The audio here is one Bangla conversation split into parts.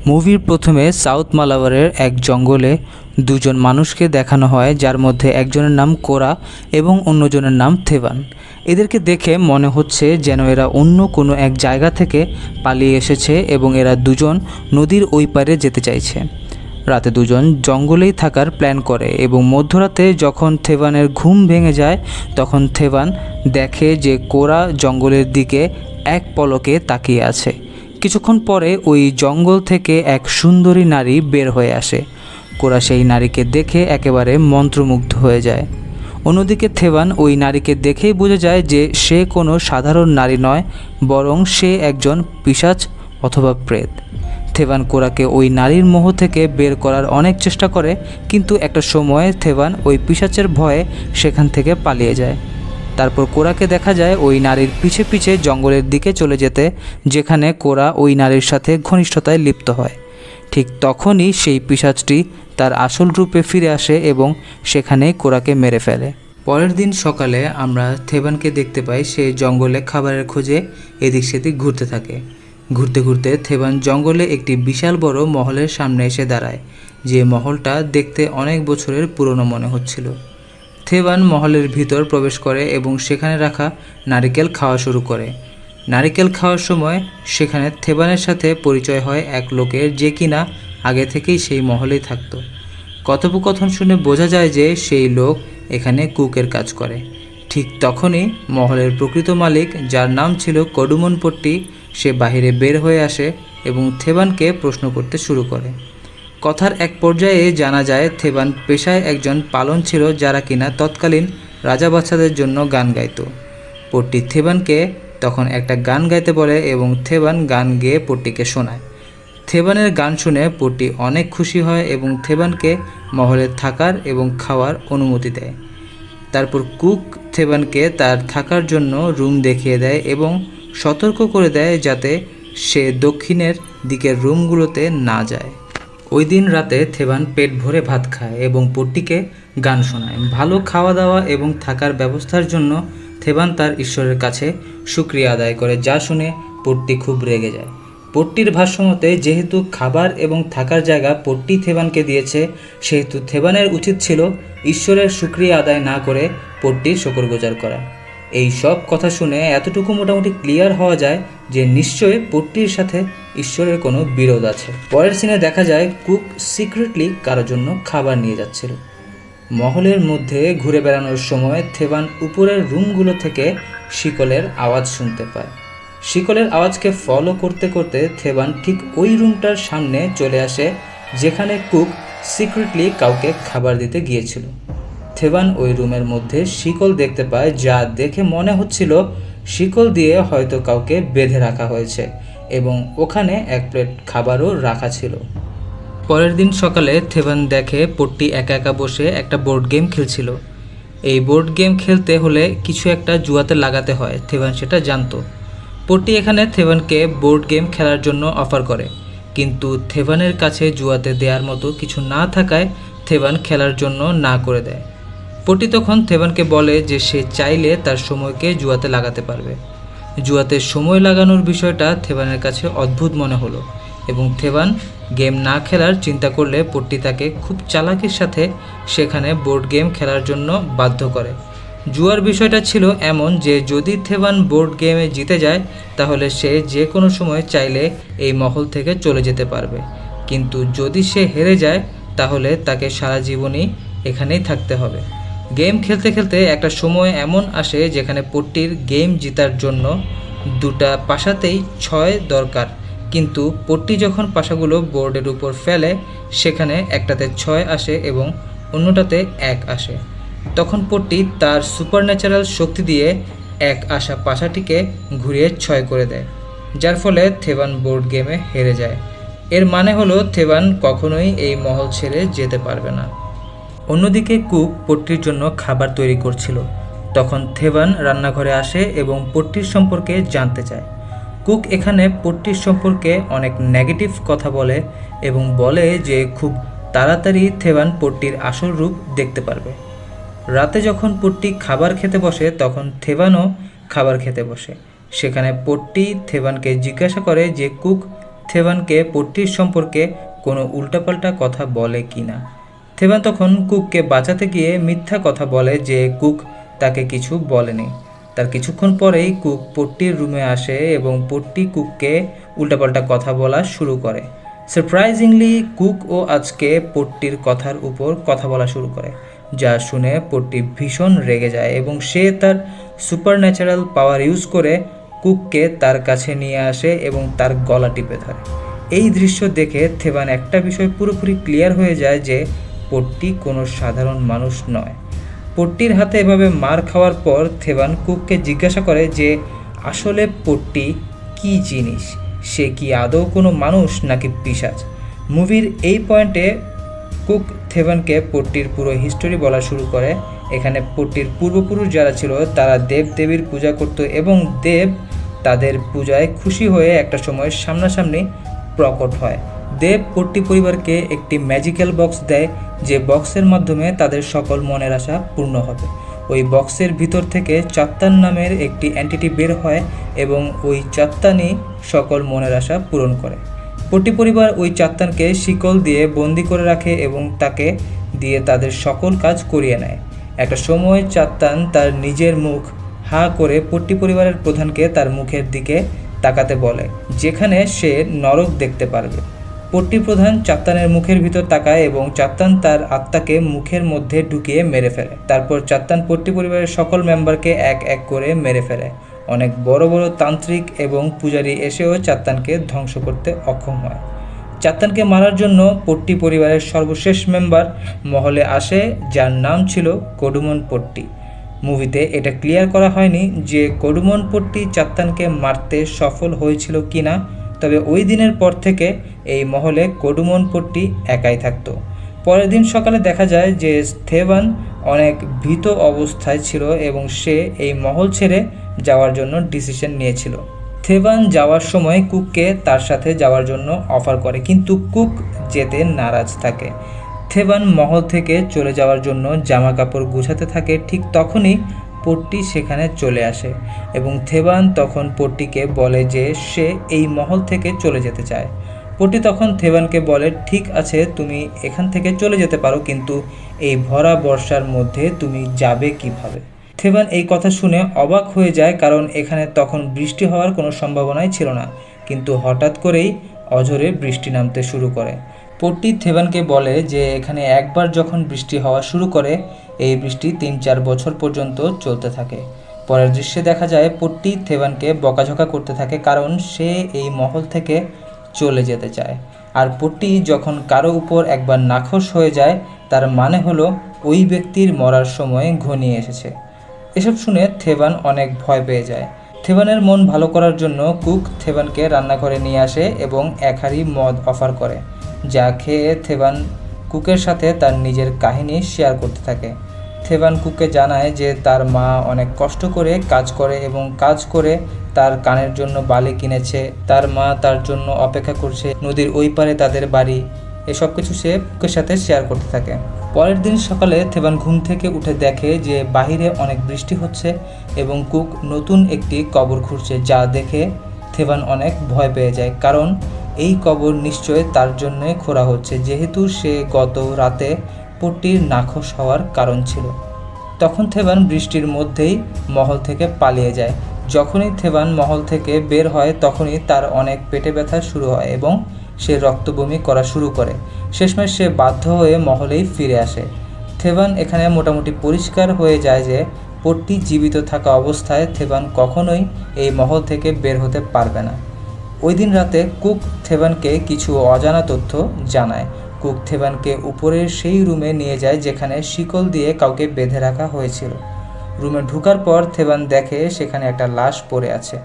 মুভির প্রথমে সাউথ মালাবারের এক জঙ্গলে দুজন মানুষকে দেখানো হয়, যার মধ্যে একজনের নাম কোরা এবং অন্যজনের নাম থেভান। এদেরকে দেখে মনে হচ্ছে যেন এরা অন্য কোনো এক জায়গা থেকে পালিয়ে এসেছে এবং এরা দুজন নদীর ওই পারে যেতে চাইছে। রাতে দুজন জঙ্গলেই থাকার প্ল্যান করে এবং মধ্যরাতে যখন থেভানের ঘুম ভেঙে যায় তখন থেভান দেখে যে কোরা জঙ্গলের দিকে এক পলকে তাকিয়ে আছে। কিছুক্ষণ পরে ওই জঙ্গল থেকে এক সুন্দরী নারী বের হয়ে আসে। কোরা সেই নারীকে দেখে একেবারে মন্ত্রমুগ্ধ হয়ে যায়। অন্যদিকে থেভান ওই নারীকে দেখেই বুঝে যায় যে সে কোনো সাধারণ নারী নয়, বরং সে একজন পিশাচ অথবা প্রেত। থেভান কোরাকে ওই নারীর মোহ থেকে বের করার অনেক চেষ্টা করে, কিন্তু একটা সময়ে থেভান ওই পিশাচের ভয়ে সেখান থেকে পালিয়ে যায়। তারপর কোরাকে দেখা যায় ওই নারীর পিছে পিছে জঙ্গলের দিকে চলে যেতে, যেখানে কোরা ওই নারীর সাথে ঘনিষ্ঠতায় লিপ্ত হয়। ঠিক তখনই সেই পিশাচটি তার আসল রূপে ফিরে আসে এবং সেখানেই কোরাকে মেরে ফেলে। পরের দিন সকালে আমরা থেভানকে দেখতে পাই সে জঙ্গলে খাবারের খোঁজে এদিক সেদিক ঘুরতে থাকে। ঘুরতে ঘুরতে থেভান জঙ্গলে একটি বিশাল বড় মহলের সামনে এসে দাঁড়ায়, যে মহলটা দেখতে অনেক বছরের পুরনো মনে হচ্ছিল। থেভান মহলের ভিতর প্রবেশ করে এবং সেখানে রাখা নারিকেল খাওয়া শুরু করে। নারিকেল খাওয়ার সময় সেখানে থেভানের সাথে পরিচয় হয় এক লোকের, যে কিনা আগে থেকেই সেই মহলেই থাকত। কথোপকথন শুনে বোঝা যায় যে সেই লোক এখানে কুকের কাজ করে। ঠিক তখনই মহলের প্রকৃত মালিক, যার নাম ছিল কডুমন পট্টি, সে বাহিরে বের হয়ে আসে এবং থেভানকে প্রশ্ন করতে শুরু করে। কথার এক পর্যায়ে জানা যায় থেভান পেশায় একজন পালন ছিল, যারা কিনা তৎকালীন রাজা বাচ্চাদের জন্য গান গাইত। পট্টি থেভানকে তখন একটা গান গাইতে বলে এবং থেভান গান গেয়ে পট্টিকে শোনায়। থেভানের গান শুনে পট্টি অনেক খুশি হয় এবং থেভানকে মহলে থাকার এবং খাওয়ার অনুমতি দেয়। তারপর কুক থেভানকে তার থাকার জন্য রুম দেখিয়ে দেয় এবং সতর্ক করে দেয় যাতে সে দক্ষিণের দিকের রুমগুলোতে না যায়। ওই দিন রাতে থেভান পেট ভরে ভাত খায় এবং পট্টিকে গান শোনায়। ভালো খাওয়া দাওয়া এবং থাকার ব্যবস্থার জন্য থেভান তার ঈশ্বরের কাছে শুকরিয়া আদায় করে, যা শুনে পট্টি খুব রেগে যায়। পট্টির ভাষ্যমতে যেহেতু খাবার এবং থাকার জায়গা পট্টি থেভানকে দিয়েছে, সেহেতু থেভানের উচিত ছিল ঈশ্বরের শুকরিয়া আদায় না করে পট্টির শকরগুজার করা। এই সব কথা শুনে এতটুকু মোটামুটি ক্লিয়ার হওয়া যায় যে নিশ্চয়ই পট্টির সাথে ঈশ্বরের কোনো বিরোধ আছে। পরের সিনে দেখা যায় কুক সিক্রেটলি কারোর জন্য খাবার নিয়ে যাচ্ছিল। মহলের মধ্যে ঘুরে বেড়ানোর সময় থেভান উপরের রুমগুলো থেকে শিকলের আওয়াজ শুনতে পায়। শিকলের আওয়াজকে ফলো করতে করতে থেভান ঠিক ওই রুমটার সামনে চলে আসে, যেখানে কুক সিক্রেটলি কাউকে খাবার দিতে গিয়েছিল। থেভান ওই রুমের মধ্যে শিকল দেখতে পায়, যা দেখে মনে হচ্ছিল শিকল দিয়ে হয়তো কাউকে বেঁধে রাখা হয়েছে এবং ওখানে এক প্লেট খাবারও রাখা ছিল। পরের দিন সকালে থেভান দেখে পট্টি একা একা বসে একটা বোর্ড গেম খেলছিল। এই বোর্ড গেম খেলতে হলে কিছু একটা জুয়াতে লাগাতে হয়, থেভান সেটা জানতো। পট্টি এখানে থেভানকে বোর্ড গেম খেলার জন্য অফার করে, কিন্তু থেভানের কাছে জুয়াতে দেওয়ার মতো কিছু না থাকায় থেভান খেলার জন্য না করে দেয়। পট্টি তখন থেভানকে বলে যে সে চাইলে তার সময়কে জুয়াতে লাগাতে পারবে। জুয়াতে সময় লাগানোর বিষয়টা থেভানের কাছে অদ্ভুত মনে হলো এবং থেভান গেম না খেলার চিন্তা করলে পট্টি তাকে খুব চালাকির সাথে সেখানে বোর্ড গেম খেলার জন্য বাধ্য করে। জুয়ার বিষয়টা ছিল এমন যে যদি থেভান বোর্ড গেমে জিতে যায় তাহলে সে যে কোনো সময় চাইলে এই মহল থেকে চলে যেতে পারবে, কিন্তু যদি সে হেরে যায় তাহলে তাকে সারা জীবনই এখানেই থাকতে হবে। গেম খেলতে খেলতে একটা সময় এমন আসে যেখানে পট্টির গেম জেতার জন্য দুটা পাশাতেই 6 দরকার, কিন্তু পট্টি যখন পাশাগুলো বোর্ডের উপর ফেলে সেখানে একটাতে 6 আসে এবং অন্যটাতে 1 আসে। তখন পট্টি তার সুপারন্যাচারাল শক্তি দিয়ে 1 আসা পাশাটিকে ঘুরিয়ে 6 করে দেয়, যার ফলে থেভান বোর্ড গেমে হেরে যায়। এর মানে হলো থেভান কখনোই এই মহল ছেড়ে যেতে পারবে না। অন্যদিকে কুক পট্টির জন্য খাবার তৈরি করছিল। তখন থেভান রান্নাঘরে আসে এবং পট্টির সম্পর্কে জানতে চায়। কুক এখানে পট্টির সম্পর্কে অনেক নেগেটিভ কথা বলে এবং বলে যে খুব তাড়াতাড়ি থেভান পট্টির আসল রূপ দেখতে পারবে। রাতে যখন পট্টি খাবার খেতে বসে তখন থেভানও খাবার খেতে বসে। সেখানে পট্টি থেভানকে জিজ্ঞাসা করে যে কুক থেভানকে পট্টির সম্পর্কে কোনো উল্টাপাল্টা কথা বলে কিনা। থেভান তখন কুককে বাঁচাতে গিয়ে মিথ্যা কথা বলে যে কুক তাকে কিছু বলেনি। তার কিছুক্ষণ পরেই কুক পট্টির রুমে আসে এবং পট্টি কুককে উল্টাপাল্টা কথা বলা শুরু করে। সারপ্রাইজিংলি কুকও আজকে পট্টির কথার উপর কথা বলা শুরু করে, যা শুনে পট্টি ভীষণ রেগে যায় এবং সে তার সুপারন্যাচারাল পাওয়ার ইউজ করে কুককে তার কাছে নিয়ে আসে এবং তার গলা টিপে ধরে। এই দৃশ্য দেখে থেভান একটা বিষয় পুরোপুরি ক্লিয়ার হয়ে যায় যে পট্টি কোনো সাধারণ মানুষ নয়। পট্টির হাতে এভাবে মার খাওয়ার পর থেভান কুককে জিজ্ঞাসা করে যে আসলে পট্টি কী জিনিস, সে কি আদৌ কোনো মানুষ নাকি পিশাচ। মুভির এই পয়েন্টে কুক থেভানকে পট্টির পুরো হিস্টোরি বলা শুরু করে। এখানে পট্টির পূর্বপুরুষ যারা ছিল তারা দেব দেবীর পূজা করত এবং দেব তাদের পূজায় খুশি হয়ে একটা সময় সামনাসামনি প্রকট হয়। দেব পট্টি পরিবারকে একটি ম্যাজিক্যাল বক্স দেয়, যে বক্সের মাধ্যমে তাদের সকল মনের আশা পূর্ণ হবে। ওই বক্সের ভিতর থেকে চাত্তান নামের একটি এন্টিটি বের হয় এবং ওই চাত্তানই সকল মনের আশা পূরণ করে। পট্টি পরিবার ওই চাত্তানকে শিকল দিয়ে বন্দি করে রাখে এবং তাকে দিয়ে তাদের সকল কাজ করিয়ে নেয়। একটা সময় চাত্তান তার নিজের মুখ হা করে পট্টি পরিবারের প্রধানকে তার মুখের দিকে তাকাতে বলে, যেখানে সে নরক দেখতে পারবে। পট্টি প্রধান চাত্তানের মুখের ভিতর তাকায় এবং চাত্তান তার আত্মাকে মুখের মধ্যে ঢুকিয়ে মেরে ফেলে। তারপর চাত্তান পট্টি পরিবারের সকল মেম্বারকে এক এক করে মেরে ফেলে। অনেক বড় বড় তান্ত্রিক এবং পূজারী এসেও চাত্তানকে ধ্বংস করতে অক্ষম হয়। চাত্তানকে মারার জন্য পট্টি পরিবারের সর্বশেষ মেম্বার মহলে আসে, যার নাম ছিল কডুমন পট্টি। মুভিতে এটা ক্লিয়ার করা হয়নি যে কডুমন পট্টি চাত্তানকে মারতে সফল হয়েছিল কিনা, তবে ওই দিনের পর থেকে এই মহলে কডুমন পট্টি একাই থাকতো। পরের দিন সকালে দেখা যায় যে থেভান অনেক ভীত অবস্থায় ছিল এবং সে এই মহল ছেড়ে যাওয়ার জন্য ডিসিশন নিয়েছিল। থেভান যাওয়ার সময় কুককে তার সাথে যাওয়ার জন্য অফার করে, কিন্তু কুক যেতে নারাজ থাকে। থেভান মহল থেকে চলে যাওয়ার জন্য জামা কাপড় গুছাতে থাকে, ঠিক তখনই পট্টি সেখানে চলে আসে এবং থেভান তখন পট্টিকে বলে যে সে এই মহল থেকে চলে যেতে চায়। পট্টি তখন থেভানকে বলে, ঠিক আছে, তুমি এখান থেকে চলে যেতে পারো, কিন্তু এই ভরা বর্ষার মধ্যে তুমি যাবে কিভাবে। থেভান এই কথা শুনে অবাক হয়ে যায়, কারণ এখানে তখন বৃষ্টি হওয়ার কোনো সম্ভাবনাই ছিল না, কিন্তু হঠাৎ করেই অঝোরে বৃষ্টি নামতে শুরু করে। পট্টি থেভানকে বলে যে এখানে একবার যখন বৃষ্টি হওয়া শুরু করে, এই বৃষ্টি 3-4 বছর পর্যন্ত চলতে থাকে। পরের দৃশ্যে দেখা যায় পট্টি থেভানকে বকাঝকা করতে থাকে, কারণ সে এই মহল থেকে চলে যেতে চায়। আর পট্টি যখন কারো উপর একবার নাখোশ হয়ে যায়, তার মানে হলো ওই ব্যক্তির মরার সময় ঘনিয়ে এসেছে। এসব শুনে থেভান অনেক ভয় পেয়ে যায়। থেভানের মন ভালো করার জন্য কুক থেভানকে রান্নাঘরে নিয়ে আসে এবং এক হাঁড়ি মদ অফার করে, যা খেয়ে থেভান কুকের সাথে তার নিজের কাহিনী শেয়ার করতে থাকে। থেভান কুককে জানায় যে তার মা অনেক কষ্ট করে কাজ করে এবং কাজ করে তার কানের জন্য বালি কিনেছে, তার মা তার জন্য অপেক্ষা করছে নদীর ওই পারে তাদের বাড়ি। এসব কিছু সে কুকের সাথে শেয়ার করতে থাকে। পরের দিন সকালে থেভান ঘুম থেকে উঠে দেখে যে বাহিরে অনেক বৃষ্টি হচ্ছে এবং কুক নতুন একটি কবর খুঁড়ছে, যা দেখে থেভান অনেক ভয় পেয়ে যায়, কারণ এই কবর নিশ্চয় তার জন্যই খোঁড়া হচ্ছে, যেহেতু সে গত রাতে পট্টির নাখোশ হওয়ার কারণ ছিল। তখন থেভান বৃষ্টির মধ্যেই মহল থেকে পালিয়ে যায়। যখনই থেভান মহল থেকে বের হয় তখনই তার অনেক পেটে ব্যথা শুরু হয় এবং সে রক্তবমি করা শুরু করে। শেষমেশ সে বাধ্য হয়ে মহলেই ফিরে আসে। থেভান এখানে মোটামুটি পরিষ্কার হয়ে যায় যে পট্টি জীবিত থাকা অবস্থায় থেভান কখনোই এই মহল থেকে বের হতে পারবে না। ওই দিন রাতে কুক থেভানকে কিছু অজানা তথ্য জানায়। কুক থেভানকে উপরের সেই রুমে নিয়ে যায় যেখানে শিকল দিয়ে কাউকে বেঁধে রাখা হয়েছিল। রুমে ঢোকার পর থেভান দেখে সেখানে একটা লাশ পড়ে আছে।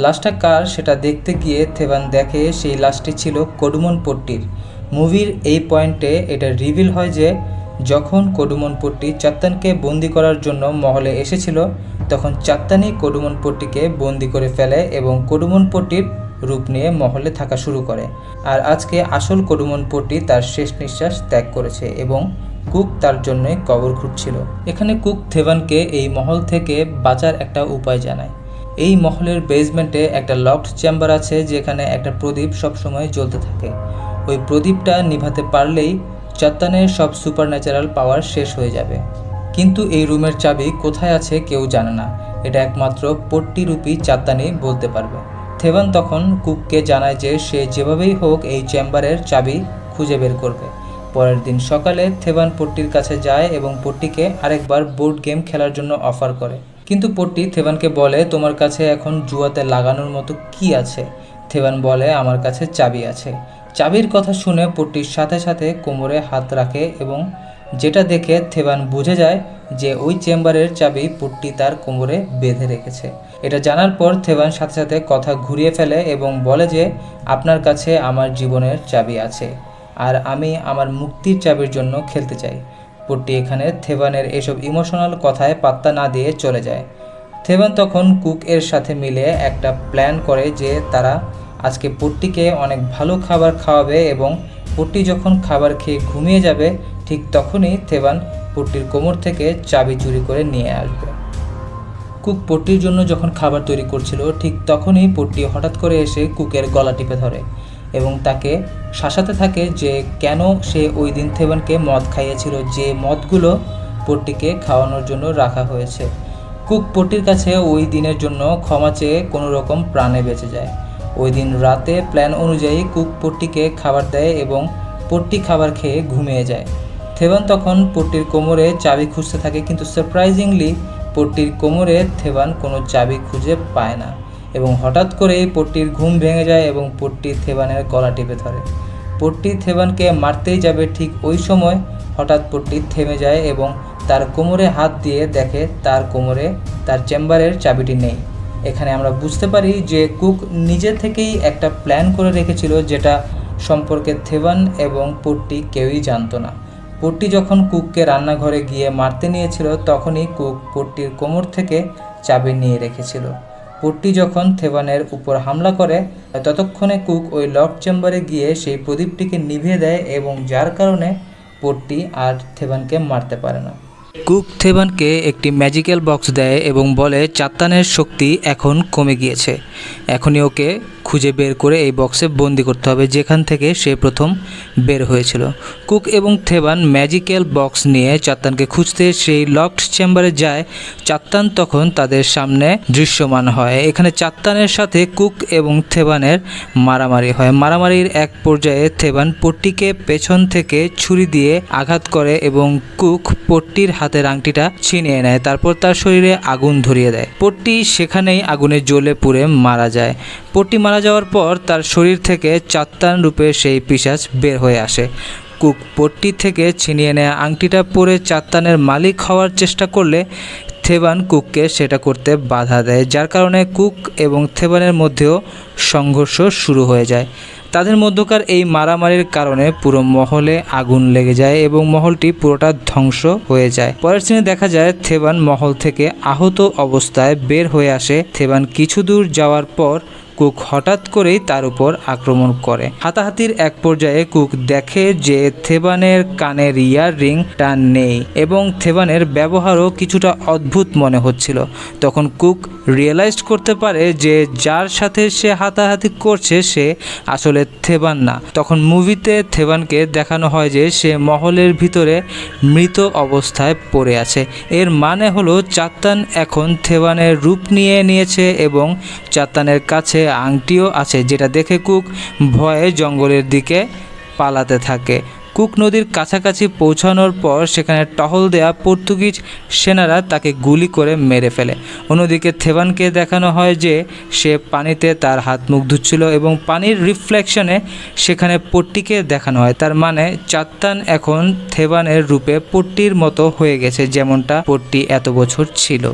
লাশটা কার সেটা দেখতে গিয়ে থেভান দেখে সেই লাশটি ছিল কডুমন পট্টির। মুভির এই পয়েন্টে এটা রিভিল হয় যে যখন কডুমন পট্টি চাত্তানকে বন্দি করার জন্য মহলে এসেছিল, তখন চাত্তানি কডুমন পট্টিকে বন্দি করে ফেলে এবং কডুমন পট্টির রূপ নিয়ে মহলে থাকা শুরু করে। আর আজকে আসল কডুমন পট্টি তার শেষ নিঃশ্বাস ত্যাগ করেছে এবং কুক তার জন্যই কবর খুঁড়ছিল। এখানে কুক থেভানকে এই মহল থেকে বাঁচার একটা উপায় জানায়। এই মহলের বেসমেন্টে একটা লকড চেম্বার আছে যেখানে একটা প্রদীপ সবসময় জ্বলতে থাকে। ওই প্রদীপটা নিভাতে পারলেই চাত্তানের সব সুপারন্যাচারাল পাওয়ার শেষ হয়ে যাবে। কিন্তু এই রুমের চাবি কোথায় আছে কেউ জানে না, এটা একমাত্র পট্টিরূপী চাত্তানি বলতে পারবে। থেভান তখন কুককে জানায় যে সে যেভাবেই হোক এই চেম্বারের চাবি খুঁজে বের করবে। পরের দিন সকালে থেভান পট্টির কাছে যায় এবং পট্টিকে আরেকবার বোর্ড গেম খেলার জন্য অফার করে। কিন্তু পট্টি থেভানকে বলে, তোমার কাছে এখন জুয়াতে লাগানোর মতো কি আছে? থেভান বলে, আমার কাছে চাবি আছে। চাবির কথা শুনে পট্টির সাথে সাথে কোমরে হাত রাখে এবং যেটা দেখে থেভান বুঝে যায় যে ওই চেম্বারের চাবি পট্টি তার কোমরে বেঁধে রেখেছে। এটা জানার পর থেভান সাথে সাথে কথা ঘুরিয়ে ফেলে এবং বলে যে আপনার কাছে আমার জীবনের চাবি আছে আর আমি আমার মুক্তির চাবির জন্য খেলতে চাই। পট্টি এখানে থেভানের এসব ইমোশনাল কথায় পাত্তা না দিয়ে চলে যায়। থেভান তখন কুক এর সাথে মিলে একটা প্ল্যান করে যে তারা আজকে পট্টিকে অনেক ভালো খাবার খাওয়াবে এবং পট্টি যখন খাবার খেয়ে ঘুমিয়ে যাবে ঠিক তখনই থেভান পট্টির কোমর থেকে চাবি চুরি করে নিয়ে আসবে। কুক পট্টির জন্য যখন খাবার তৈরি করছিল ঠিক তখনই পট্টি হঠাৎ করে এসে কুকের গলা টিপে ধরে এবং তাকে শাসাতে থাকে যে কেন সে ওই দিন থেভানকে মদ খাইয়েছিল, যে মদগুলো পট্টিকে খাওয়ানোর জন্য রাখা হয়েছে। কুক পট্টির কাছে ওই দিনের জন্য ক্ষমা চেয়ে কোনো রকম প্রাণে বেঁচে যায়। ওই দিন রাতে প্ল্যান অনুযায়ী কুক পট্টিকে খাবার দেয় এবং পট্টি খাবার খেয়ে ঘুমিয়ে যায়। থেভান তখন পট্টির কোমরে চাবি খুঁজতে থাকে, কিন্তু সারপ্রাইজিংলি পট্টির কোমরে থেভান কোনো চাবি খুঁজে পায় না এবং হঠাৎ করেই পট্টির ঘুম ভেঙে যায় এবং পট্টি থেভানের গলা টিপে ধরে। পট্টি থেভানকে মারতেই যাবে, ঠিক ওই সময় হঠাৎ পট্টি থেমে যায় এবং তার কোমরে হাত দিয়ে দেখে তার কোমরে তার চেম্বারের চাবিটি নেই। এখানে আমরা বুঝতে পারি যে কুক নিজে থেকেই একটা প্ল্যান করে রেখেছিল যেটা সম্পর্কে থেভান এবং পট্টি কেউই জানতো না। পট্টি যখন কুককে রান্নাঘরে গিয়ে মারতে নিয়েছিল তখনই কুক পট্টির কোমর থেকে চাবি নিয়ে রেখেছিল। পট্টি যখন থেভানের উপর হামলা করে ততক্ষণে কুক ওই লক চেম্বারে গিয়ে সেই প্রদীপটিকে নিভিয়ে দেয় এবং যার কারণে পট্টি আর থেভানকে মারতে পারে না। কুক থেভানকে একটি ম্যাজিক্যাল বক্স দেয় এবং বলে চাত্তানের শক্তি এখন কমে গিয়েছে, এখনই ওকে খুঁজে বের করে এই বক্সে বন্দি করতে হবে যেখান থেকে সে প্রথম বের হয়েছিল। কুক এবং থেভান ম্যাজিক্যাল বক্স নিয়ে চাত্তানকে খুঁজতে সেই লকড চেম্বারে যায়। চাত্তান তখন তাদের সামনে দৃশ্যমান হয়। এখানে চাত্তানের সাথে কুক এবং থেভানের মারামারি হয়। মারামারির এক পর্যায়ে থেভান পট্টিকে পেছন থেকে ছুরি দিয়ে আঘাত করে এবং কুক পট্টির হাতের আংটিটা ছিনিয়ে নেয়, তারপর তার শরীরে আগুন ধরিয়ে দেয়। পট্টি সেখানেই আগুনে জ্বলে পুড়ে মারা যায়। পট্টি মারা যাওয়ার পর তার শরীর থেকে চাত্তান রূপে সেই পিশাচ বের হয়ে আসে। কুক পট্টি থেকে ছিনিয়ে নেওয়া আংটিটা পরে চাত্তানের মালিক হওয়ার চেষ্টা করলে থেভান কুককে সেটা করতে বাধা দেয়, যার কারণে কুক এবং থেভানের মধ্যেও সংঘর্ষ শুরু হয়ে যায়। তাদের মধ্যকার এই মারামারির কারণে পুরো মহলে আগুন লেগে যায় এবং মহলটি পুরোটা ধ্বংস হয়ে যায়। পরের দিনে দেখা যায় থেভান মহল থেকে আহত অবস্থায় বের হয়ে আসে। থেভান কিছু দূর যাওয়ার পর কুক হঠাৎ করেই তার উপর আক্রমণ করে। হাতাহাতির এক পর্যায়ে কুক দেখে যে থেভানের কানের ইয়াররিংটা নেই এবং থেভানের ব্যবহারও কিছুটা অদ্ভুত মনে হচ্ছিল। তখন কুক রিয়েলাইজ করতে পারে যে যার সাথে সে হাতাহাতি করছে সে আসলে থেভান না। তখন মুভিতে থেভানকে দেখানো হয় যে সে মহলের ভিতরে মৃত অবস্থায় পড়ে আছে। এর মানে হলো চাত্তান এখন থেভানের রূপ নিয়ে নিয়েছে এবং চাত্তানের কাছে আংটিও আছে, যেটা দেখে কুক ভয়ে জঙ্গলের দিকে পালাতে থাকে। কুক নদীর কাছাকাছি পৌঁছানোর পর সেখানে টহল দেয়া পর্তুগিজ সেনারা তাকে গুলি করে মেরে ফেলে। অন্যদিকে থেভানকে দেখানো হয় যে সে পানিতে তার হাত মুখ ধুচ্ছিল এবং পানির রিফ্লেকশনে সেখানে পট্টিকে দেখানো হয়। তার মানে চাত্তান এখন থেভানের রূপে পট্টির মতো হয়ে গেছে, যেমনটা পট্টি এত বছর ছিল।